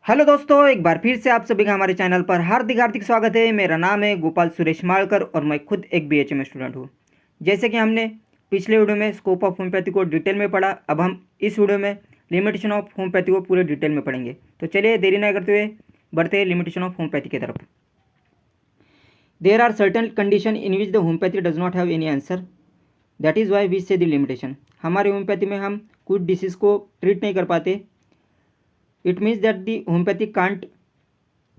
Hello दोस्तों, एक बार फिर से आप सभी का हमारे चैनल पर हार्दिक हार्दिक स्वागत है। मेरा नाम है गोपाल सुरेश मालकर और मैं खुद एक बीएचएम स्टूडेंट हूँ। जैसे कि हमने पिछले वीडियो में स्कोप ऑफ होम्योपैथी को डिटेल में पढ़ा, अब हम इस वीडियो में लिमिटेशन ऑफ होम्योपैथी को पूरे डिटेल में पढ़ेंगे। तो चलिए देरी न करते हुए बढ़ते हैं लिमिटेशन ऑफ होम्योपैथी की तरफ। There are certain condition in which the homeopathy does not have any answer, that is why we say the limitation. हमारे होम्योपैथी में हम कुछ डिसीज़ को ट्रीट नहीं कर पाते। It means that the homeopathy can't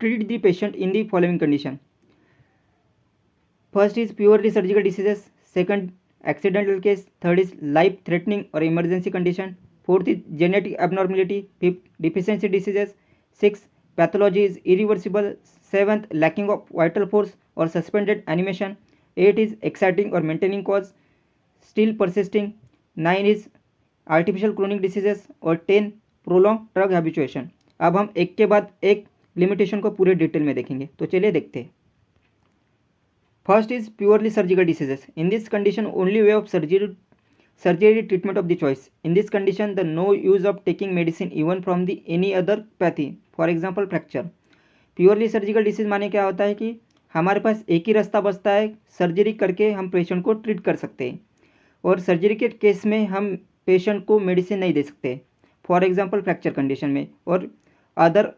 treat the patient in the following condition. First is purely surgical diseases, second accidental case, third is life threatening or emergency condition, fourth is genetic abnormality, fifth deficiency diseases, sixth pathology is irreversible, seventh lacking of vital force or suspended animation, eight is exciting or maintaining cause still persisting, nine is artificial chronic diseases और 10 prolonged drug habituation। अब हम एक के बाद एक limitation को पूरे detail में देखेंगे। तो चलिए देखते हैं। First is purely surgical diseases. In this condition only way of surgery treatment of the choice. In this condition the no use of taking medicine even from the any other pathy, for example fracture. Purely surgical disease माने क्या होता है कि हमारे पास एक ही रास्ता बचता है, सर्जरी करके हम पेशेंट को ट्रीट कर सकते हैं और सर्जरी के केस में हम पेशेंट को मेडिसिन नहीं दे सकते, फॉर एग्जाम्पल फ्रैक्चर कंडीशन में। और अदर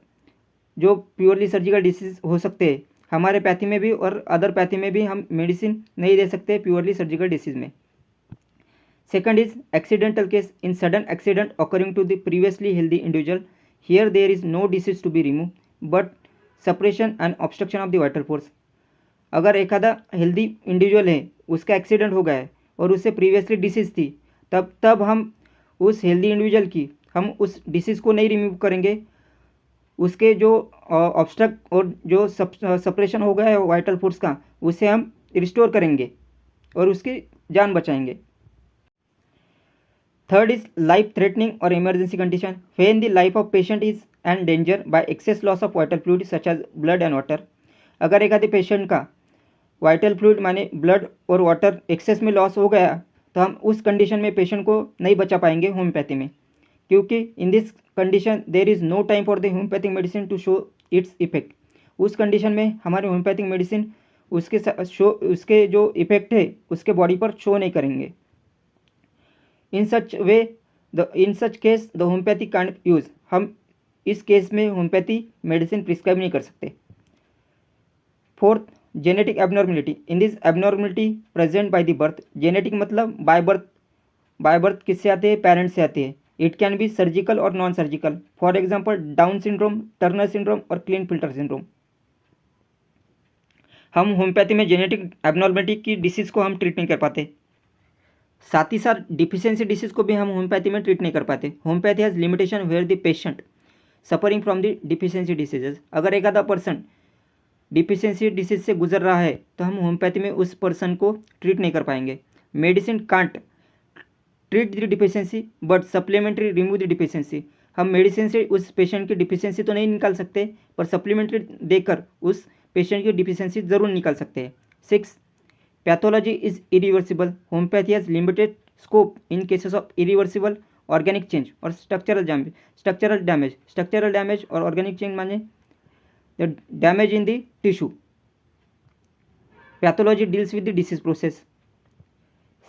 जो प्योरली सर्जिकल डिसीज हो सकते हैं हमारे पैथी में भी और अदर पैथी में भी हम मेडिसिन नहीं दे सकते प्योरली सर्जिकल डिसीज में। Second is accidental case. In sudden accident occurring to the previously healthy individual, here there is no disease to be remove but suppression and obstruction of the vital force. अगर एक आधा healthy individual है, उसका accident हो गया है और उससे प्रीवियसली डिसीज थी, तब हम उस हेल्दी इंडिविजुअल की हम उस डिसीज़ को नहीं रिमूव करेंगे, उसके जो ऑब्स्ट्रक्ट और जो सप्रेशन हो गया है वाइटल फोर्स का, उसे हम रिस्टोर करेंगे और उसकी जान बचाएंगे। थर्ड इज लाइफ थ्रेटनिंग और emergency condition, when the life of patient is and danger by excess loss of vital fluid such as blood and water. अगर एक आधे पेशेंट का वाइटल फ्लूइड माने ब्लड और वाटर एक्सेस में loss हो गया, तो हम उस कंडीशन में पेशेंट को नहीं बचा पाएंगे होम्योपैथी में, क्योंकि in this condition there is no time for the homeopathic medicine to show its effect. उस कंडीशन में हमारे होम्योपैथिक मेडिसिन उसके जो इफेक्ट है उसके बॉडी पर शो नहीं करेंगे। In such case the homeopathy can't use. हम इस केस में होम्योपैथी मेडिसिन प्रिस्क्राइब नहीं कर सकते। Fourth, genetic abnormality. In this abnormality present by the birth. Genetic मतलब बाय बर्थ किससे आते हैं? पेरेंट्स से आते हैं। इट कैन बी सर्जिकल और non surgical, for example down syndrome, Turner syndrome और क्लीन फिल्टर सिंड्रोम। हम होम्योपैथी में जेनेटिक एबनॉर्मलिटी की डिसीज़ को हम ट्रीट नहीं कर पाते, साथ ही साथ डिफिशियंसी डिसीज़ को भी हम होम्योपैथी में ट्रीट नहीं कर पाते। Homeopathy has limitation where the patient suffering from the deficiency diseases. अगर एक आधा पर्सन डिफिशियंसी डिसीज से गुजर रहा है तो हम होम्योपैथी में उस पर्सन को ट्रीट नहीं कर पाएंगे। Medicine can't treat the deficiency but supplementary remove the deficiency. हम मेडिसिन से उस पेशेंट की डिफिशियंसी तो नहीं निकाल सकते, पर सप्लीमेंट्री देकर उस पेशेंट की डिफिशियंसी ज़रूर निकाल सकते हैं। Six, pathology is irreversible. Homeopathy has limited scope in cases of irreversible organic change और स्ट्रक्चरल डैमेज और ऑर्गेनिक चेंज माने the damage in the tissue. Pathology deals with the disease process.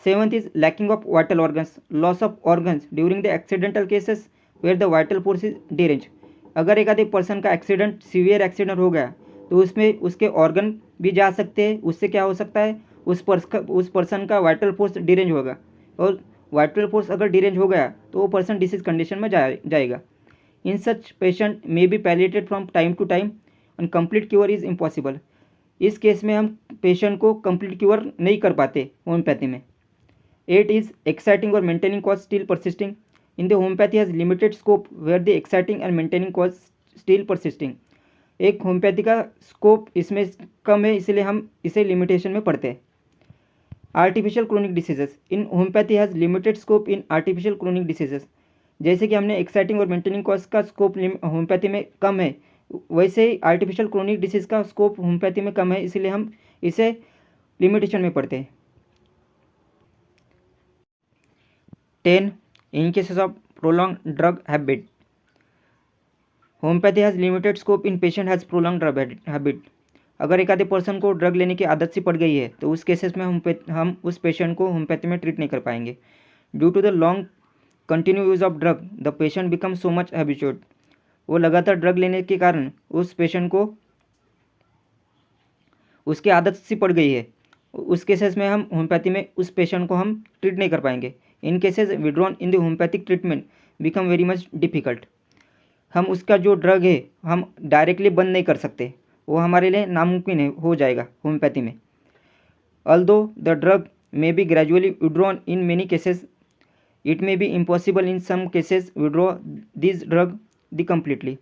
Seventh is lacking of vital organs, loss of organs during the accidental cases where the vital force is deranged। अगर एक आधे person का accident severe accident हो गया तो उसमें उसके organ भी जा सकते हैं। उससे क्या हो सकता है? उस पर्सन का वाइटल फोर्स डिरेंज होगा और वाइटल फोर्स अगर डिरेंज हो गया तो वो पर्सन डिसीज कंडीशन में जाएगा। In such patient may be palliated from time to time and complete cure is impossible. इस केस में हम पेशेंट को कंप्लीट क्योर नहीं कर पाते होम्योपैथी में। 8 is exciting or maintaining cause still persisting. In the homeopathy has limited scope where the exciting and maintaining cause still persisting। एक homeopathy का स्कोप इसमें कम है, इसलिए हम इसे लिमिटेशन में पढ़ते हैं। Artificial chronic diseases. In homeopathy has limited scope in artificial chronic diseases. जैसे कि हमने एक्साइटिंग और मेंटेनिंग कॉज का स्कोप होम्योपैथी में कम है, वैसे ही आर्टिफिशियल क्रोनिक डिसीज का स्कोप होम्योपैथी में कम है, इसलिए हम इसे लिमिटेशन में पढ़ते हैं। 10 in cases of prolonged drug habit, homeopathy has limited scope in patient has prolonged habit. अगर एक आधे पर्सन को ड्रग लेने की आदत सी पड़ गई है तो उस केसेस में हम उस पेशेंट को होम्योपैथी में ट्रीट नहीं कर पाएंगे। Due to the long continue use of drug the patient become so much habituate. वो लगातार ड्रग लेने के कारण उस पेशेंट को उसकी आदत सी पड़ गई है। उस केसेस में हम होम्योपैथी में उस पेशेंट को हम ट्रीट नहीं कर पाएंगे। In cases withdrawn in the homeopathic treatment become very much difficult. हम उसका जो ड्रग है हम डायरेक्टली बंद नहीं कर सकते, वो हमारे लिए नामुमकिन है हो जाएगा होम्योपैथी में। Although the drug may be gradually withdrawn in many cases it may be impossible in some cases withdraw this drug the completely.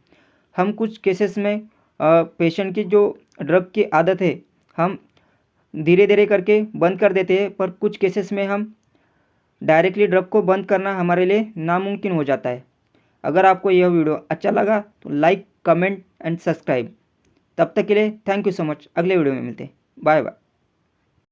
हम कुछ केसेस में पेशेंट की जो ड्रग की आदत है हम धीरे धीरे करके बंद कर देते हैं, पर कुछ केसेस में हम डायरेक्टली ड्रग को बंद करना हमारे लिए नामुमकिन हो जाता है। अगर आपको यह वीडियो अच्छा लगा तो लाइक, कमेंट एंड सब्सक्राइब। तब तक के लिए थैंक यू सो मच। अगले वीडियो में मिलते हैं। Bye bye.